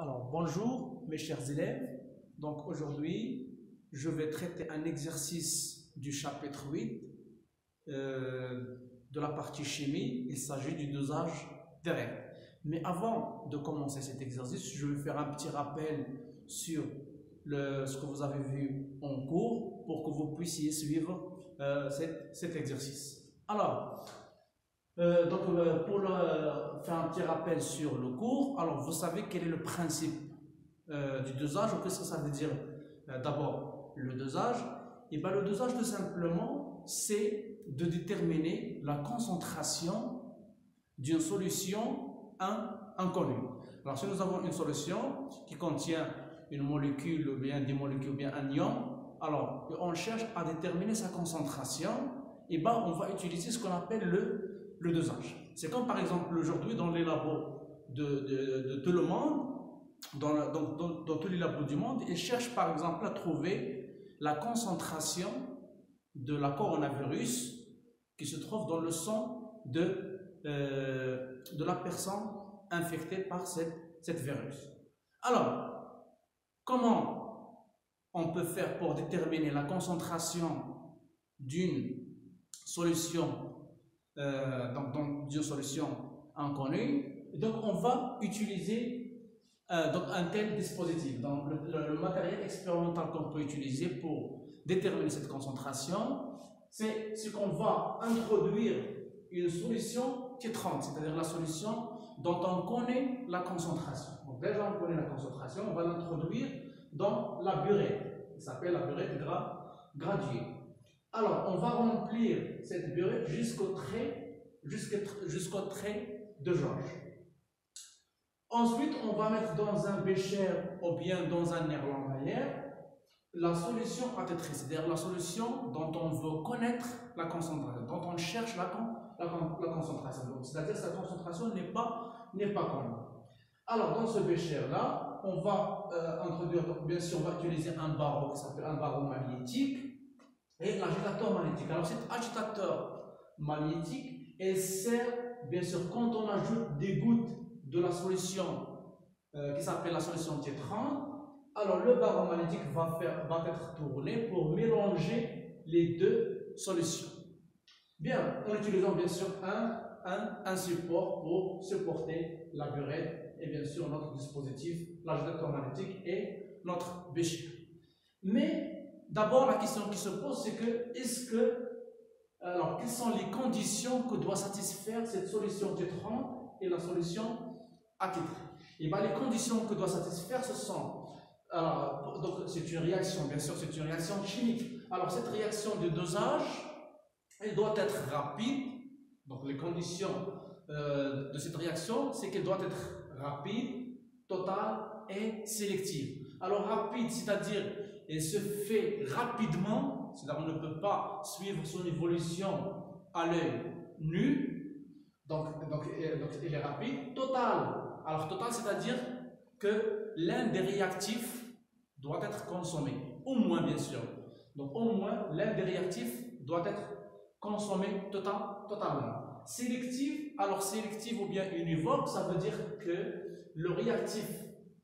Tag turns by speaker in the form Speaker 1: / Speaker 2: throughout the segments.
Speaker 1: Alors, bonjour mes chers élèves. Donc aujourd'hui, je vais traiter un exercice du chapitre 8 de la partie chimie. Il s'agit du dosage des règles. Mais avant de commencer cet exercice, je vais faire un petit rappel sur ce que vous avez vu en cours pour que vous puissiez suivre cet exercice. Alors, pour faire un petit rappel sur le cours, alors vous savez quel est le principe du dosage, ou qu'est-ce que ça veut dire d'abord le dosage? Et bien le dosage tout simplement c'est de déterminer la concentration d'une solution inconnue. Alors si nous avons une solution qui contient une molécule ou bien des molécules ou bien un ion, alors on cherche à déterminer sa concentration, et ben on va utiliser ce qu'on appelle le dosage. C'est comme par exemple aujourd'hui dans les labos de tout le monde, dans tous les labos du monde, ils cherchent par exemple à trouver la concentration de la coronavirus qui se trouve dans le sang de la personne infectée par cette virus. Alors, comment on peut faire pour déterminer la concentration d'une solution d'une solution inconnue? Donc on va utiliser un tel dispositif. Donc le matériel expérimental qu'on peut utiliser pour déterminer cette concentration, c'est ce qu'on va introduire une solution titrante, c'est-à-dire la solution dont on connaît la concentration. Donc déjà on connaît la concentration, on va l'introduire dans la burette, qui s'appelle la burette graduée. Alors, on va remplir cette burette jusqu'au trait de jauge. Ensuite, on va mettre dans un bécher ou bien dans un Erlenmeyer la solution à tétrer, c'est-à-dire la solution dont on veut connaître la concentration, dont on cherche la concentration. C'est-à-dire que sa concentration n'est pas connue. Alors, dans ce bécher-là, on va introduire, bien sûr, on va utiliser un barreau qui s'appelle un barreau magnétique. Et l'agitateur magnétique. Alors cet agitateur magnétique, il sert bien sûr quand on ajoute des gouttes de la solution qui s'appelle la solution titrante. Alors le barreau magnétique va être tourné pour mélanger les deux solutions. Bien, en utilisant bien sûr un support pour supporter la burette et bien sûr notre dispositif, l'agitateur magnétique et notre bécher. Mais d'abord, la question qui se pose, c'est que, quelles sont les conditions que doit satisfaire cette solution titrante et la solution attitrée? Et bien, les conditions que doit satisfaire, ce sont, donc c'est une réaction, bien sûr, c'est une réaction chimique. Alors, cette réaction de dosage, elle doit être rapide. Donc, les conditions de cette réaction, c'est qu'elle doit être rapide, totale et sélective. Alors, rapide, c'est-à-dire elle se fait rapidement, c'est-à-dire on ne peut pas suivre son évolution à l'œil nu, donc elle est rapide. Total, alors total, c'est-à-dire que l'un des réactifs doit être consommé, au moins bien sûr. Donc au moins l'un des réactifs doit être consommé totalement. Sélective, alors sélective ou bien univoque, ça veut dire que le réactif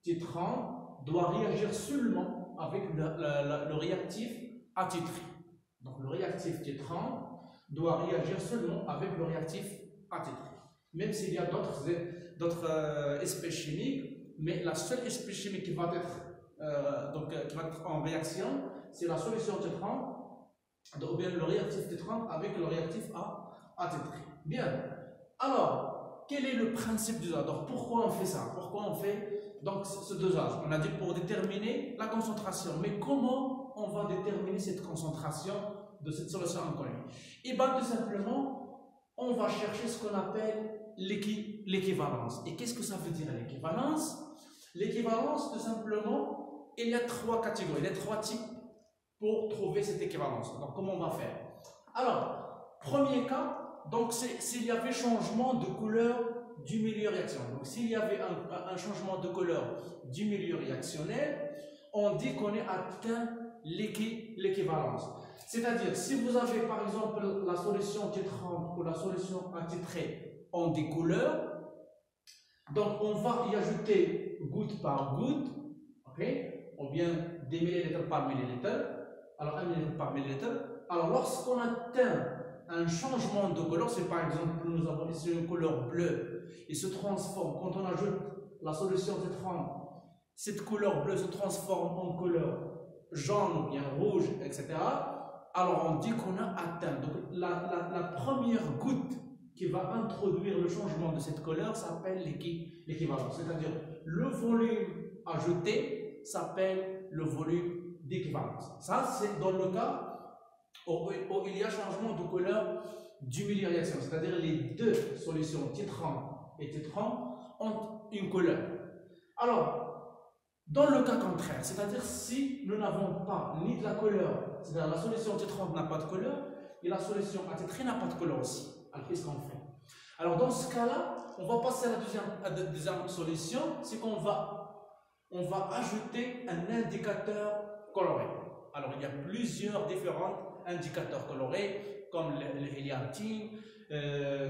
Speaker 1: titrant doit réagir seulement avec le réactif attitré. Donc le réactif titrant doit réagir seulement avec le réactif attitré. Même s'il y a d'autres espèces chimiques, mais la seule espèce chimique qui va être en réaction, c'est la solution titrante, ou bien le réactif titrant avec le réactif attitré. Bien. Alors, quel est le principe du dosage? Donc pourquoi on fait ça? Pourquoi on fait donc ce dosage? On a dit pour déterminer la concentration. Mais comment on va déterminer cette concentration de cette solution inconnue? Et bien tout simplement, on va chercher ce qu'on appelle l'équivalence. Et qu'est-ce que ça veut dire l'équivalence? L'équivalence, tout simplement, il y a trois catégories, il y a trois types pour trouver cette équivalence. Donc comment on va faire? Alors, premier cas, donc c'est s'il y avait changement de couleur du milieu réactionnel. Donc s'il y avait un changement de couleur du milieu réactionnel, on dit qu'on est atteint l'équivalence. C'est-à-dire, si vous avez par exemple la solution titrante ou la solution attitrée en des couleurs, donc on va y ajouter goutte par goutte, ok, ou bien des millilitres par millilitre. Alors 1 millilitre par millilitre. Alors lorsqu'on atteint un changement de couleur, c'est par exemple, nous avons ici une couleur bleue, il se transforme, quand on ajoute la solution T30, cette couleur bleue se transforme en couleur jaune ou bien rouge, etc. Alors on dit qu'on a atteint. Donc la première goutte qui va introduire le changement de cette couleur s'appelle l'équivalence. C'est-à-dire le volume ajouté s'appelle le volume d'équivalence. Ça, c'est dans le cas où il y a changement de couleur du milieu de réaction. C'est-à-dire les deux solutions T30 et T30 ont une couleur. Alors, dans le cas contraire, c'est-à-dire si nous n'avons pas ni de la couleur, c'est-à-dire la solution T30 n'a pas de couleur, et la solution AT3 n'a pas de couleur aussi. Alors qu'est-ce qu'on fait? Alors dans ce cas-là, on va passer à la deuxième solution, c'est qu'on va ajouter un indicateur coloré. Alors il y a plusieurs différents indicateurs colorés, comme le héliantine,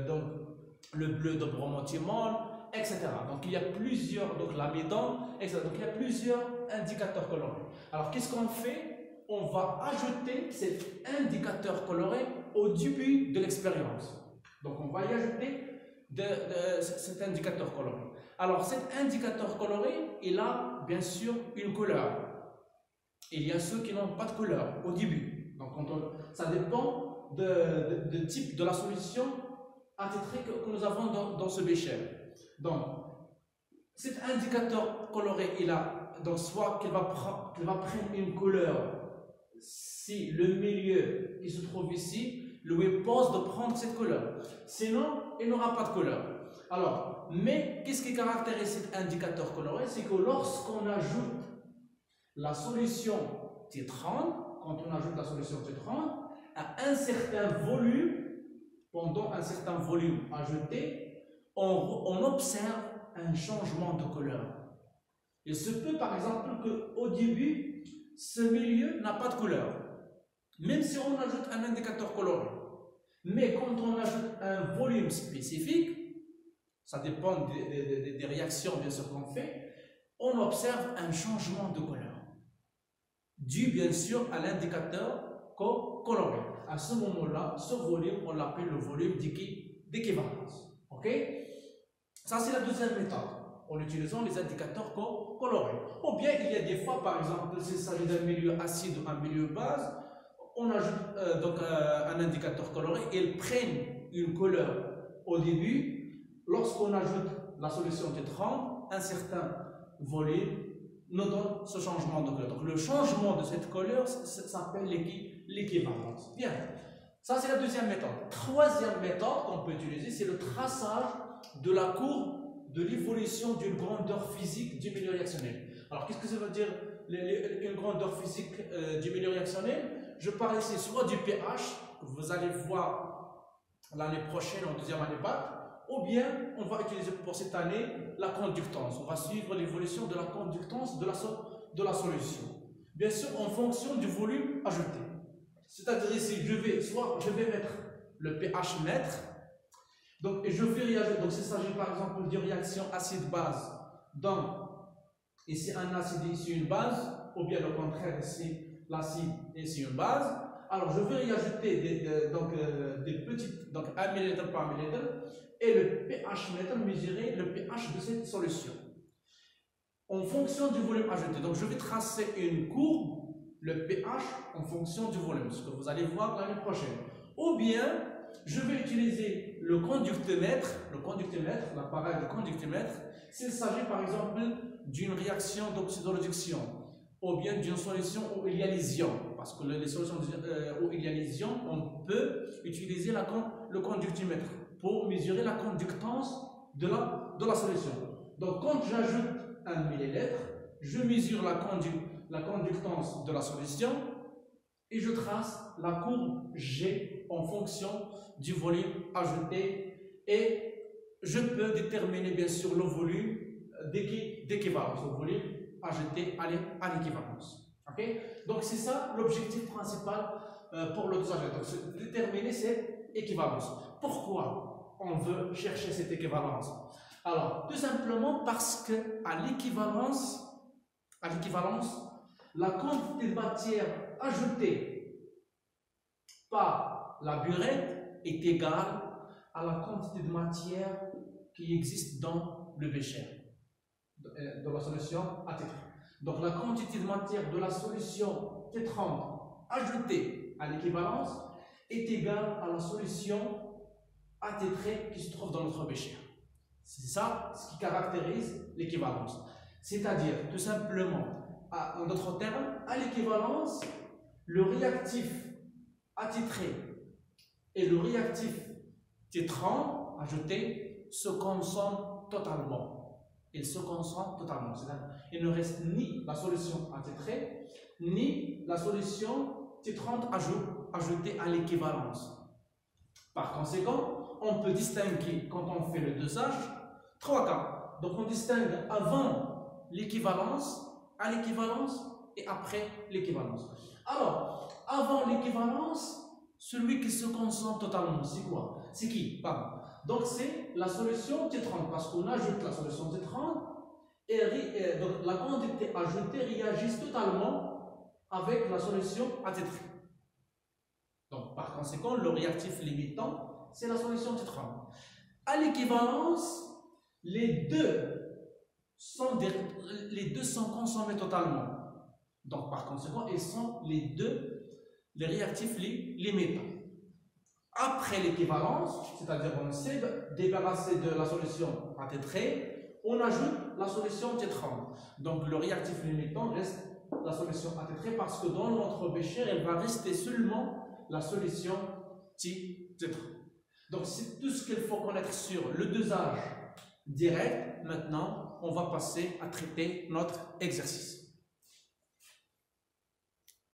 Speaker 1: donc le bleu de bromothymol, etc. Donc il y a plusieurs, donc l'amidon, etc. Donc il y a plusieurs indicateurs colorés. Alors qu'est-ce qu'on fait? On va ajouter cet indicateur coloré au début de l'expérience. Donc on va y ajouter cet indicateur coloré. Alors cet indicateur coloré, il a bien sûr une couleur. Il y a ceux qui n'ont pas de couleur au début. Donc ça dépend du type de la solution attitrée que nous avons dans ce bécher. Donc, cet indicateur coloré, il a donc soit qu'il va prendre une couleur si le milieu qui se trouve ici lui impose de prendre cette couleur. Sinon, il n'aura pas de couleur. Alors, mais qu'est-ce qui caractérise cet indicateur coloré? C'est que lorsqu'on ajoute la solution T30, quand on ajoute la solution T30 à un certain volume, pendant un certain volume ajouté, on observe un changement de couleur. Il se peut par exemple qu'au début, ce milieu n'a pas de couleur, même si on ajoute un indicateur coloré. Mais quand on ajoute un volume spécifique, ça dépend des réactions bien sûr qu'on fait, on observe un changement de couleur, dû bien sûr à l'indicateur coloré. À ce moment-là, ce volume, on l'appelle le volume d'équivalence. Ok? Ça, c'est la deuxième méthode, en utilisant les indicateurs colorés. Ou bien, il y a des fois, par exemple, s'il s'agit d'un milieu acide ou un milieu base, on ajoute un indicateur coloré et ils prennent une couleur au début. Lorsqu'on ajoute la solution T30, un certain volume nous donne ce changement de couleur. Donc, le changement de cette couleur s'appelle l'équivalence. Bien, ça, c'est la deuxième méthode. Troisième méthode qu'on peut utiliser, c'est le traçage de la courbe de l'évolution d'une grandeur physique du milieu réactionnel. Alors, qu'est-ce que ça veut dire une grandeur physique du milieu réactionnel? Je parle ici soit du pH, que vous allez voir l'année prochaine en deuxième année bac, ou bien on va utiliser pour cette année la conductance. On va suivre l'évolution de la conductance de la solution. Bien sûr, en fonction du volume ajouté. C'est-à-dire ici, je vais mettre le pH mètre. Donc, et je vais réagir. Donc, s'il s'agit par exemple d'une réaction acide-base, donc ici un acide et ici une base, ou bien le contraire, ici l'acide et ici une base. Alors, je vais y ajouter des petites, donc 1 ml par millilitre, et le pH mètre mesurer le pH de cette solution. En fonction du volume ajouté. Donc, je vais tracer une courbe, le pH en fonction du volume, ce que vous allez voir l'année prochaine. Ou bien, je vais utiliser le conductomètre, l'appareil de conductomètre, s'il s'agit par exemple d'une réaction d'oxydoréduction, ou bien d'une solution où il y a les ions. Parce que les solutions où il y a les ions, on peut utiliser le conductomètre pour mesurer la conductance de la solution. Donc, quand j'ajoute 1 millilitre, je mesure la conductance de la solution et je trace la courbe G en fonction du volume ajouté et je peux déterminer bien sûr le volume d'équivalence, le volume ajouté à l'équivalence. Okay? Donc c'est ça l'objectif principal pour le dosage. Donc déterminer cette équivalence. Pourquoi on veut chercher cette équivalence? Alors, tout simplement parce que à l'équivalence, la quantité de matière ajoutée par la burette est égale à la quantité de matière qui existe dans le bécher de la solution AT3. Donc la quantité de matière de la solution T30 ajoutée à l'équivalence est égale à la solution AT3 qui se trouve dans notre bécher. C'est ça ce qui caractérise l'équivalence. C'est-à-dire, tout simplement, en d'autres termes, à l'équivalence, le réactif attitré et le réactif T30 ajouté se consomment totalement. Ils se consomment totalement. C'est-à-dire, il ne reste ni la solution attitrée, ni la solution T30 ajoutée à l'équivalence. Par conséquent, on peut distinguer, quand on fait le dosage, 3 cas. Donc, on distingue avant l'équivalence, à l'équivalence et après l'équivalence. Alors, avant l'équivalence, celui qui se consomme totalement, c'est quoi? C'est qui? Pardon. Donc, c'est la solution T30, parce qu'on ajoute la solution T30 et donc la quantité ajoutée réagit totalement avec la solution AT3. Donc, par conséquent, le réactif limitant, c'est la solution T30. À l'équivalence, les deux sont consommés totalement. Donc, par conséquent, ils sont les réactifs limitants. Après l'équivalence, c'est-à-dire on s'est débarrassé de la solution AT3, on ajoute la solution T30. Donc, le réactif limitant reste la solution AT3 parce que dans notre bécher, elle va rester seulement la solution T30. Donc, c'est tout ce qu'il faut connaître sur le dosage direct. Maintenant, on va passer à traiter notre exercice.